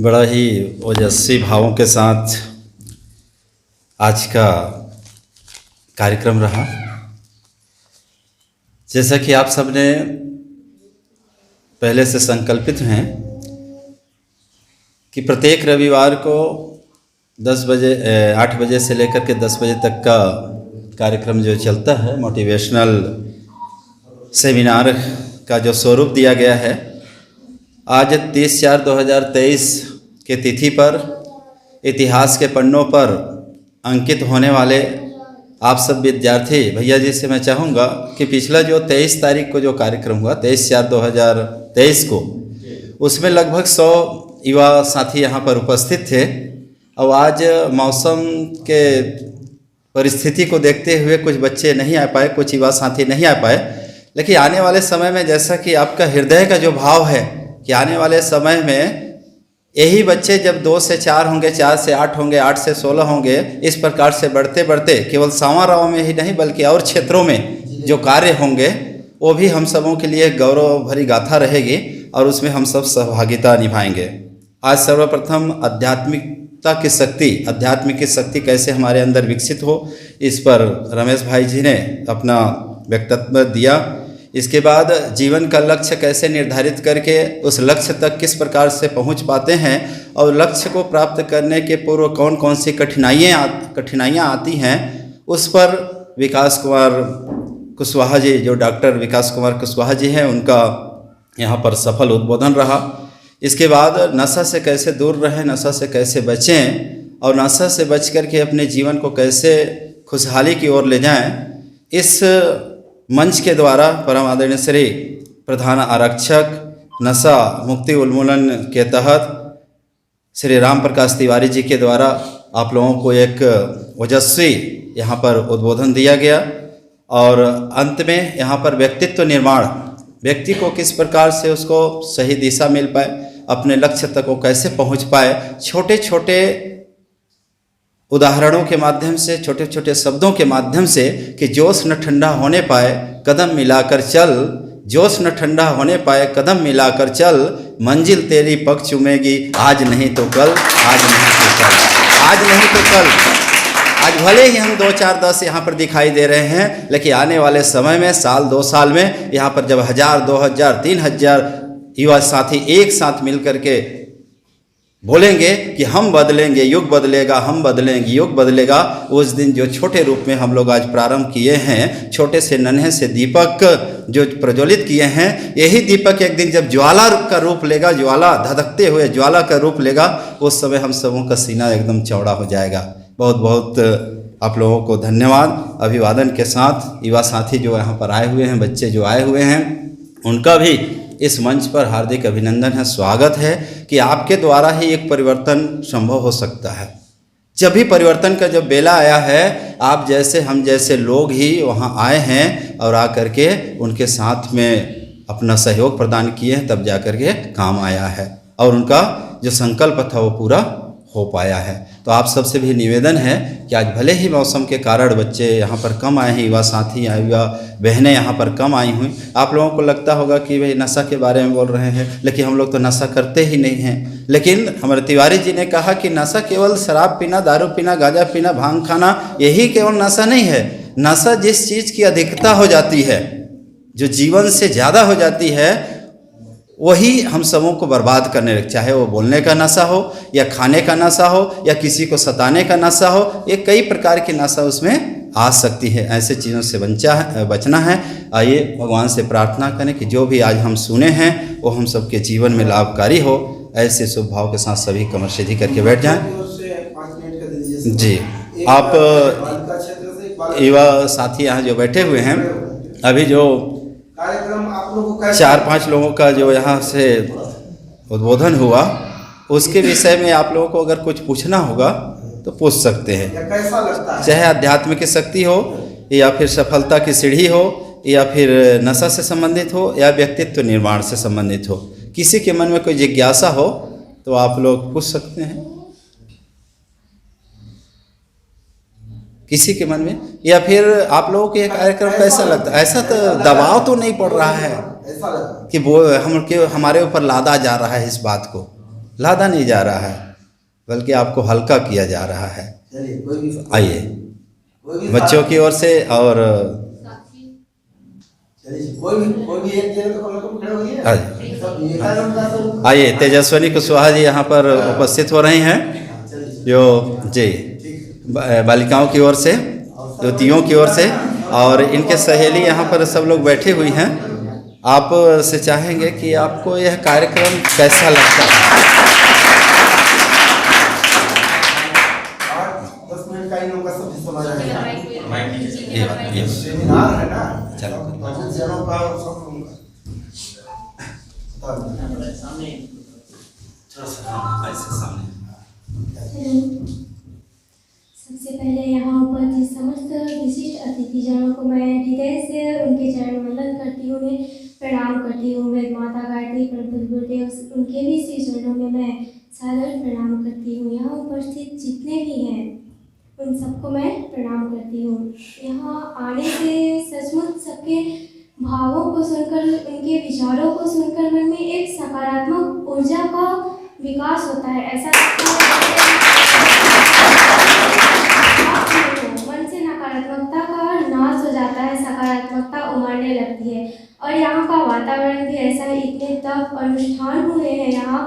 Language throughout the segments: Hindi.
बड़ा ही ओजस्वी भावों के साथ आज का कार्यक्रम रहा। जैसा कि आप सबने पहले से संकल्पित हैं कि प्रत्येक रविवार को 8 बजे से लेकर के 10 बजे तक का कार्यक्रम जो चलता है, मोटिवेशनल सेमिनार का जो स्वरूप दिया गया है, आज 30/4/2023 के तिथि पर इतिहास के पन्नों पर अंकित होने वाले आप सब विद्यार्थी भैया जी से मैं चाहूँगा कि पिछला जो 23 तारीख को जो कार्यक्रम हुआ 23/4/2023 को, उसमें लगभग 100 युवा साथी यहाँ पर उपस्थित थे। और आज मौसम के परिस्थिति को देखते हुए कुछ बच्चे नहीं आ पाए, कुछ युवा साथी नहीं आ पाए, लेकिन आने वाले समय में जैसा कि आपका हृदय का जो भाव है कि आने वाले समय में यही बच्चे जब 2 से 4 होंगे, 4 से 8 होंगे, 8 से 16 होंगे, इस प्रकार से बढ़ते बढ़ते केवल सांवराव में ही नहीं बल्कि और क्षेत्रों में जो कार्य होंगे वो भी हम सबों के लिए गौरव भरी गाथा रहेगी और उसमें हम सब सहभागिता निभाएंगे। आज सर्वप्रथम आध्यात्मिकता की शक्ति, अध्यात्म की शक्ति कैसे हमारे अंदर विकसित हो, इस पर रमेश भाई जी ने अपना वक्तव्य दिया। इसके बाद जीवन का लक्ष्य कैसे निर्धारित करके उस लक्ष्य तक किस प्रकार से पहुंच पाते हैं और लक्ष्य को प्राप्त करने के पूर्व कौन कौन सी कठिनाइयाँ आती हैं, उस पर विकास कुमार कुशवाहा जी, जो डॉक्टर विकास कुमार कुशवाहा जी हैं, उनका यहाँ पर सफल उद्बोधन रहा। इसके बाद नशा से कैसे दूर रहें, नशा से कैसे बचें और नशा से बच करके अपने जीवन को कैसे खुशहाली की ओर ले जाएं, इस मंच के द्वारा परम आदरणीय श्री प्रधान आरक्षक नशा मुक्ति उन्मूलन के तहत श्री राम प्रकाश तिवारी जी के द्वारा आप लोगों को एक ओजस्वी यहाँ पर उद्बोधन दिया गया। और अंत में यहाँ पर व्यक्तित्व निर्माण, व्यक्ति को किस प्रकार से उसको सही दिशा मिल पाए, अपने लक्ष्य तक वो कैसे पहुँच पाए, छोटे छोटे उदाहरणों के माध्यम से, छोटे छोटे शब्दों के माध्यम से कि जोश न ठंडा होने पाए कदम मिलाकर चल, जोश न ठंडा होने पाए कदम मिलाकर चल, मंजिल तेरी पग चूमेगी आज नहीं तो कल, आज नहीं तो कल, आज नहीं तो कल। आज भले ही हम 2, 4, 10 यहाँ पर दिखाई दे रहे हैं, लेकिन आने वाले समय में साल 2 साल में यहाँ पर जब 1000, 2000, 3000 युवा साथी एक साथ मिल करके बोलेंगे कि हम बदलेंगे, युग बदलेगा, हम बदलेंगे, युग बदलेगा, उस दिन जो छोटे रूप में हम लोग आज प्रारंभ किए हैं, छोटे से नन्हे से दीपक जो प्रज्वलित किए हैं, यही दीपक एक दिन जब ज्वाला का रूप लेगा, ज्वाला धधकते हुए ज्वाला का रूप लेगा, उस समय हम सबों का सीना एकदम चौड़ा हो जाएगा। बहुत बहुत आप लोगों को धन्यवाद। अभिवादन के साथ युवा साथी जो यहाँ पर आए हुए हैं, बच्चे जो आए हुए हैं, उनका भी इस मंच पर हार्दिक अभिनंदन है, स्वागत है कि आपके द्वारा ही एक परिवर्तन संभव हो सकता है। जब भी परिवर्तन का जब बेला आया है, आप जैसे हम जैसे लोग ही वहाँ आए हैं और आकर के उनके साथ में अपना सहयोग प्रदान किए हैं, तब जा कर के काम आया है और उनका जो संकल्प था वो पूरा हो पाया है। तो आप सबसे भी निवेदन है कि आज भले ही मौसम के कारण बच्चे यहाँ पर कम आए हैं, युवा साथी युवा बहनें यहाँ पर कम आई हुई, आप लोगों को लगता होगा कि भाई नशा के बारे में बोल रहे हैं, लेकिन हम लोग तो नशा करते ही नहीं हैं। लेकिन हमारे तिवारी जी ने कहा कि नशा केवल शराब पीना, दारू पीना, गांजा पीना, भांग खाना, यही केवल नशा नहीं है। नशा जिस चीज़ की अधिकता हो जाती है, जो जीवन से ज़्यादा हो जाती है, वही हम सबों को बर्बाद करने लगे। चाहे वो बोलने का नशा हो या खाने का नशा हो या किसी को सताने का नशा हो, ये कई प्रकार की नशा उसमें आ सकती है। ऐसे चीज़ों से बचना है। आइए भगवान से प्रार्थना करें कि जो भी आज हम सुने हैं वो हम सबके जीवन में लाभकारी हो। ऐसे शुभ भाव के साथ सभी कमर सीधी करके बैठ जाएं। जी, आप युवा साथी यहाँ जो बैठे हुए हैं, अभी जो 4-5 लोगों का जो यहाँ से उद्बोधन हुआ, उसके विषय में आप लोगों को अगर कुछ पूछना होगा तो पूछ सकते हैं। कैसा लगता है? चाहे आध्यात्म की शक्ति हो या फिर सफलता की सीढ़ी हो या फिर नशा से संबंधित हो या व्यक्तित्व निर्माण से संबंधित हो, किसी के मन में कोई जिज्ञासा हो तो आप लोग पूछ सकते हैं। किसी के मन में, या फिर आप लोगों को ये कार्यक्रम कैसा लगता है? ऐसा तो दबाव तो नहीं पड़ रहा है कि वो हमारे ऊपर लादा जा रहा है इस बात को, लादा नहीं जा रहा है, बल्कि आपको हल्का किया जा रहा है। आइए बच्चों की ओर से और आइए तेजस्विनी कुशवाहा जी यहाँ पर उपस्थित हो रही हैं, जो जी बालिकाओं की ओर से, युवतियों की ओर से, और इनके सहेली यहाँ पर सब लोग बैठी हुई हैं। आप से चाहेंगे कि आपको यह कार्यक्रम कैसा लगता है? 10 मिनट का इन लोगों का सब समझ आएगा। ये सेमिनार है ना, चलो जनों का सब सामने ऐसे सामने। सबसे पहले यहाँ उपस्थित समस्त विशिष्ट अतिथिजनों को मैं हृदय से उनके चरण वंदन करती हूँ, उन्हें प्रणाम करती हूँ। वेद माता गायत्री प्रभु गुरुदेव उनके भी श्री चरणों में मैं सादर प्रणाम करती हूँ। यहाँ उपस्थित जितने भी हैं उन सबको मैं प्रणाम करती हूँ। यहाँ आने से सचमुच सबके भावों को सुनकर, उनके विचारों को सुनकर मन में एक सकारात्मक ऊर्जा का विकास होता है। ऐसा लगता है मन से नकारात्मकता का नाश हो जाता है, सकारात्मकता उमड़ने लगती है। और यहाँ का वातावरण भी ऐसा है, इतने तप अनुष्ठान हुए हैं यहाँ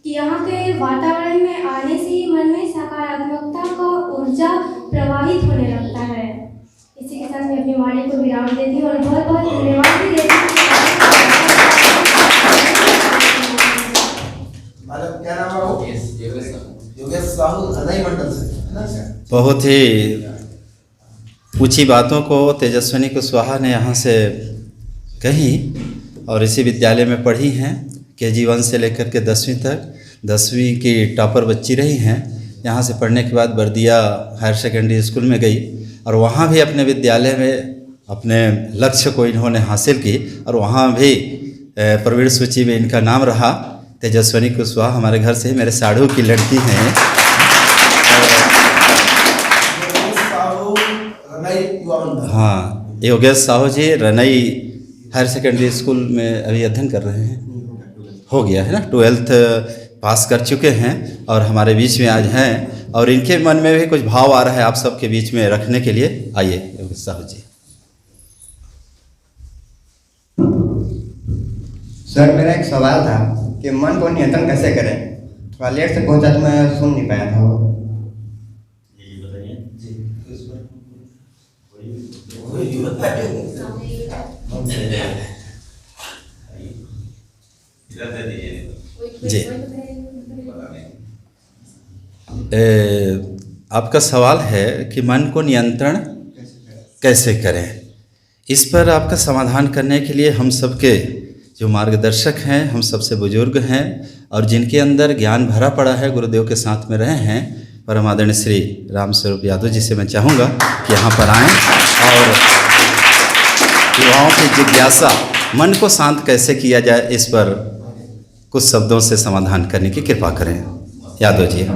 कि यहाँ के वातावरण में आने से ही मन में सकारात्मकता का ऊर्जा प्रवाहित होने लगता है। इसी के साथ मैं अपनी वाणी को विराम देती हूँ और बहुत बहुत धन्यवाद भी देती हूँ। क्या नाम है? योगेश साहू हृदय मंडल से। बहुत ही ऊंची बातों को तेजस्विनी कुशवाहा ने यहाँ से कही और इसी विद्यालय में पढ़ी हैं। KG1 से लेकर के 10वीं तक, 10वीं की टॉपर बच्ची रही हैं। यहाँ से पढ़ने के बाद बर्दिया हायर सेकेंडरी स्कूल में गई और वहाँ भी अपने विद्यालय में अपने लक्ष्य को इन्होंने हासिल की और वहाँ भी प्रवीण सूची में इनका नाम रहा। तेजस्विनी कुशवाहा हमारे घर से ही, मेरे साढ़ू की लड़की हैं। हाँ, योगेश साहू जी रनई हायर सेकेंडरी स्कूल में अभी अध्ययन कर रहे हैं, हो गया है ना, 12th पास कर चुके हैं और हमारे बीच में आज हैं। और इनके मन में भी कुछ भाव आ रहा है आप सबके बीच में रखने के लिए। आइए योगेश साहू जी। सर मेरा एक सवाल था कि मन को नियंत्रण कैसे करें? थोड़ा लेट से पहुंचा तो मैं सुन नहीं पाया था वो। जी आपका सवाल है कि मन को नियंत्रण कैसे करें। इस पर आपका समाधान करने के लिए हम सबके जो मार्गदर्शक हैं, हम सबसे बुजुर्ग हैं और जिनके अंदर ज्ञान भरा पड़ा है, गुरुदेव के साथ में रहे हैं, परम आदरणीय श्री राम स्वरूप यादव जी से मैं चाहूँगा कि यहाँ पर आएँ और युवाओं की जिज्ञासा, मन को शांत कैसे किया जाए, इस पर कुछ शब्दों से समाधान करने की कृपा करें। यादव जी।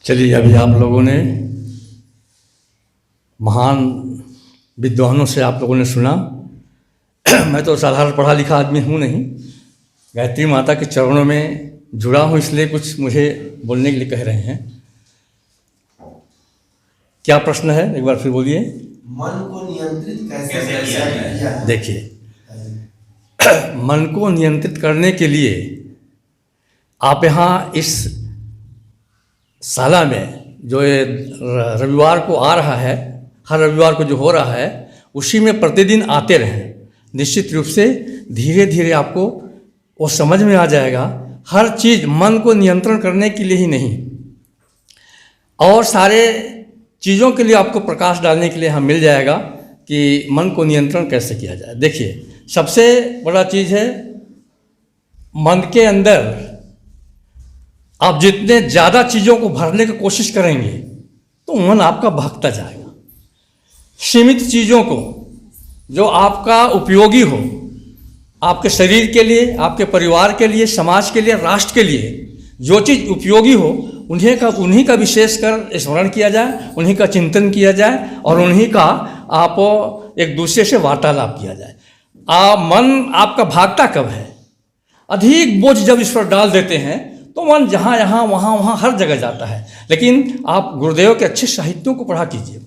चलिए, अभी आप लोगों ने महान विद्वानों से आप लोगों ने सुना। मैं तो साधारण पढ़ा लिखा आदमी हूँ नहीं, गायत्री माता के चरणों में जुड़ा हूँ, इसलिए कुछ मुझे बोलने के लिए कह रहे हैं। क्या प्रश्न है, एक बार फिर बोलिए। मन को नियंत्रित कैसे किया जाए? देखिए, मन को नियंत्रित करने के लिए आप यहाँ इस साला में जो ये रविवार को आ रहा है, हर रविवार को जो हो रहा है, उसी में प्रतिदिन आते रहें। निश्चित रूप से धीरे धीरे आपको वो समझ में आ जाएगा। हर चीज़ मन को नियंत्रण करने के लिए ही नहीं, और सारे चीज़ों के लिए आपको प्रकाश डालने के लिए यहाँ मिल जाएगा कि मन को नियंत्रण कैसे किया जाए। देखिए, सबसे बड़ा चीज़ है, मन के अंदर आप जितने ज़्यादा चीज़ों को भरने की कोशिश करेंगे तो मन आपका भागता जाएगा। सीमित चीज़ों को, जो आपका उपयोगी हो, आपके शरीर के लिए, आपके परिवार के लिए, समाज के लिए, राष्ट्र के लिए जो चीज़ उपयोगी हो उन्हीं का विशेष कर स्मरण किया जाए, उन्हीं का चिंतन किया जाए और उन्हीं का आप एक दूसरे से वार्तालाप किया जाए। मन आपका भागता कब है? अधिक बोझ जब इस पर डाल देते हैं तो मन जहाँ यहाँ वहाँ हर जगह जाता है। लेकिन आप गुरुदेव के अच्छे साहित्यों को पढ़ा कीजिए।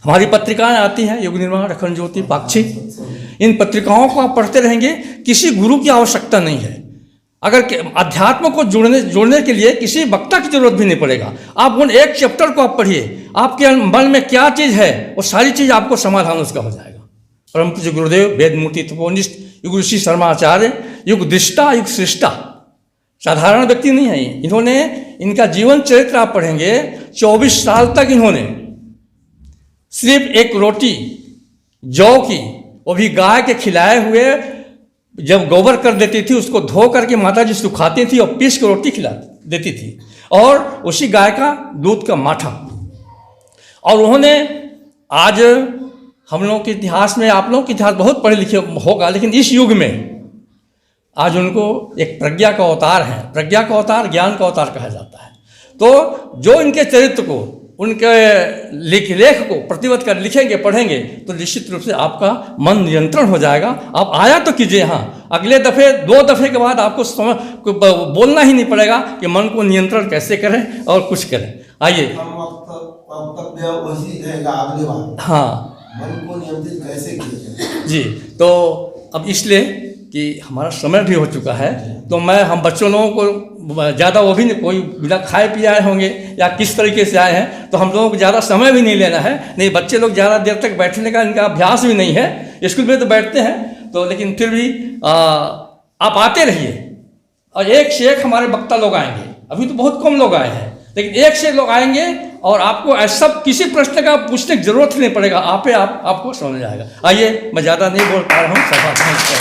हमारी पत्रिकाएं आती हैं, युग निर्माण, अखंड ज्योति, पाक्षिक। इन पत्रिकाओं को आप पढ़ते रहेंगे, किसी गुरु की आवश्यकता नहीं है। अगर अध्यात्म को जोड़ने के लिए किसी वक्ता की जरूरत भी नहीं पड़ेगा। आप उन एक चैप्टर को आप पढ़िए, आपके मन में क्या चीज़ है वो सारी चीज़ आपको समाधान उसका हो जाएगा। परम पूज्य गुरुदेव वेदमूर्ति तपोनिष्ठ युग ऋषि शर्माचार्य, युग दृष्टा, युग सृष्टा, साधारण व्यक्ति नहीं है। इन्होंने, इनका जीवन चरित्र आप पढ़ेंगे, 24 साल तक इन्होंने सिर्फ एक रोटी जौ की, वो भी गाय के खिलाए हुए, जब गोबर कर देती थी उसको धो करके माता जी सुखाती थी और पीस के रोटी खिला देती थी, और उसी गाय का दूध का माठा। और उन्होंने, आज हम लोगों के इतिहास में, आप लोगों के इतिहास बहुत पढ़े लिखे होगा, लेकिन इस युग में आज उनको एक प्रज्ञा का अवतार है, प्रज्ञा का अवतार, ज्ञान का अवतार कहा जाता है। तो जो इनके चरित्र को, उनके लेख को प्रतिबद्ध कर लिखेंगे, पढ़ेंगे, तो निश्चित रूप से आपका मन नियंत्रण हो जाएगा। आप आया तो कीजिए, हाँ, अगले दफ़े 2 दफ़े के बाद आपको बोलना ही नहीं पड़ेगा कि मन को नियंत्रण कैसे करें और कुछ करें। आइए, वक्तव्य वही रहेगा अगली बार। हाँ, मन को नियंत्रित कैसे किया जाए। जी, तो अब इसलिए कि हमारा समय भी हो चुका है, तो हम बच्चों लोगों को ज़्यादा, वो भी नहीं, कोई बिना खाए पिए आए होंगे या किस तरीके से आए हैं, तो हम लोगों को ज़्यादा समय भी नहीं लेना है। नहीं, बच्चे लोग ज़्यादा देर तक बैठने का इनका अभ्यास भी नहीं है, स्कूल में तो बैठते हैं, तो लेकिन फिर भी आप आते रहिए। और एक से एक हमारे वक्ता लोग आएंगे, अभी तो बहुत कम लोग आए हैं, लेकिन एक से लोग आएंगे और आपको ऐसा किसी प्रश्न का पूछने की जरूरत ही नहीं पड़ेगा, आपको समझ आएगा। आइए, मैं ज़्यादा नहीं बोल पा रहा हूँ, सफा